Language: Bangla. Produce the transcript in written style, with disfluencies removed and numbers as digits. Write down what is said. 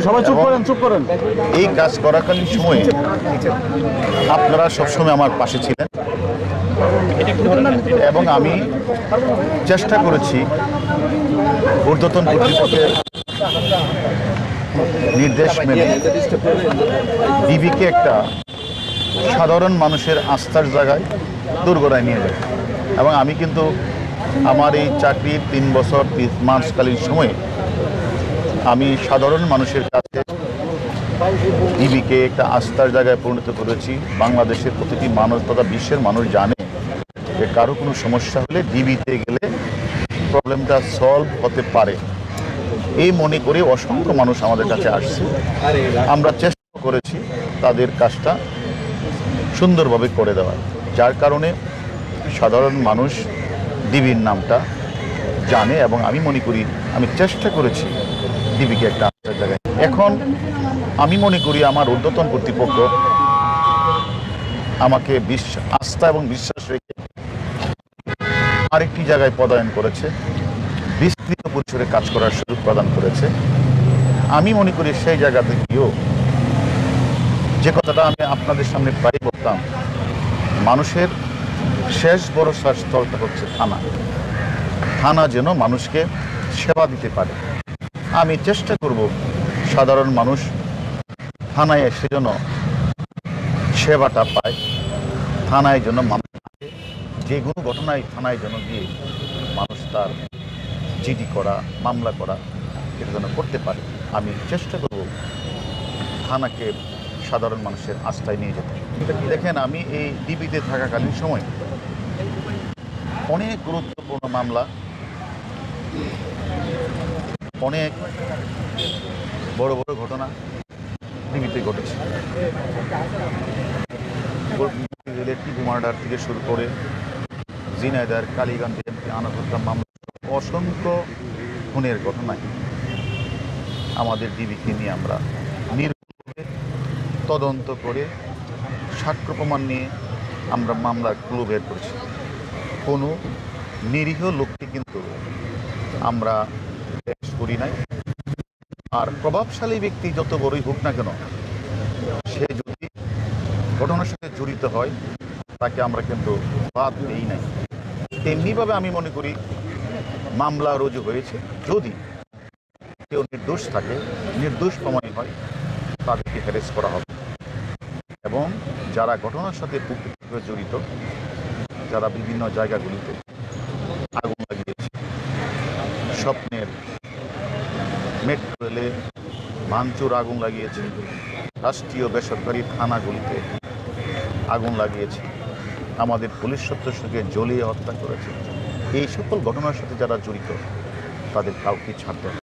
সবাই চুপ করেন। এই কাজ করাকালীন সময়ে আপনারা সবসময় আমার পাশে ছিলেন এবং আমি চেষ্টা করেছি ঊর্ধ্বতন কর্তৃপক্ষের নির্দেশ মেনে ডিবিকে একটা সাধারণ মানুষের আস্থার জায়গায় দোরগোড়ায় নিয়ে যায়। এবং আমি কিন্তু আমার এই চাকরির 3 বছর 3 মাসকালীন সময়ে আমি সাধারণ মানুষের কাছে ডিবিকে একটা আস্থার জায়গায় পরিণত করেছি। বাংলাদেশের প্রতিটি মানুষ তথা বিশ্বের মানুষ জানে যে কারো কোনো সমস্যা হলে ডিবিতে গেলে প্রবলেমটা সলভ হতে পারে। এই মনে করে অসংখ্য মানুষ আমাদের কাছে আসছে। আমরা চেষ্টা করেছি তাদের কাজটা সুন্দরভাবে করে দেওয়ার, যার কারণে সাধারণ মানুষ ডিবির নামটা জানে। এবং আমি মনে করি আমি চেষ্টা করেছি ডিবিকে একটা আস্থার জায়গায়। এখন আমি মনে করি আমার ঊর্ধ্বতন কর্তৃপক্ষ আমাকে আস্থা এবং বিশ্বাস রেখে আরেকটি জায়গায় পদায়ন করেছে, বিস্তৃত পরিসরে কাজ করার সুযোগ প্রদান করেছে। আমি মনে করি সেই জায়গাতে গিয়েও যে কথাটা আমি আপনাদের সামনে প্রায় বলতাম, মানুষের শেষ ভরসার স্থলটা হচ্ছে থানা। থানা যেন মানুষকে সেবা দিতে পারে। আমি চেষ্টা করব সাধারণ মানুষ থানায় এসে যেন সেবাটা পায়, থানায় যেন মানুষ যে কোনো ঘটনায় থানায় যেন গিয়ে মানুষ তার জিডি করা, মামলা করা এটা যেন করতে পারে। আমি চেষ্টা করব থানাকে সাধারণ মানুষের আস্থায় নিয়ে যেতে। দেখেন, আমি এই ডিবিতে থাকাকালীন সময় অনেক গুরুত্বপূর্ণ মামলা, অনেক বড় বড় ঘটনা ডিবিতে ঘটেছে। রিলেটিভ মার্ডার থেকে শুরু করে ঝিনাইদহ, কালীগঞ্জ এমপি আনাস হত্যা মামলা, অসংখ্য খুনের ঘটনায় আমাদের ডিবিকে নিয়ে আমরা নির্ভুলভাবে তদন্ত করে সাক্ষ্য প্রমাণ নিয়ে আমরা মামলার ক্লু বের করেছি। কোনো নিরীহ লোককে কিন্তু আমরা পেশ করি নাই। আর প্রভাবশালী ব্যক্তি যত বড়ই হোক না কেন, সে যদি ঘটনার সাথে জড়িত হয় তাকে আমরা কিন্তু বাদ দিই নাই। তেমনিভাবে আমি মনে করি মামলা রুজু হয়েছে, যদি কেউ নির্দোষ থাকে, নির্দোষ প্রমাণ হয়, তাদেরকে হ্যারেস করা হবে। এবং যারা ঘটনার সাথে প্রকৃতভাবে জড়িত, যারা বিভিন্ন জায়গাগুলিতে আগুন লাগিয়েছে, স্বপ্নের মেট্রো রেলে ভাঙচুর আগুন লাগিয়েছে, রাষ্ট্রীয় বেসরকারি থানাগুলিতে আগুন লাগিয়েছে, আমাদের পুলিশ সদস্যকে জ্বলিয়ে হত্যা করেছে, এই সকল ঘটনার সাথে যারা জড়িত তাদের কাউকে ছাড়তে হবে।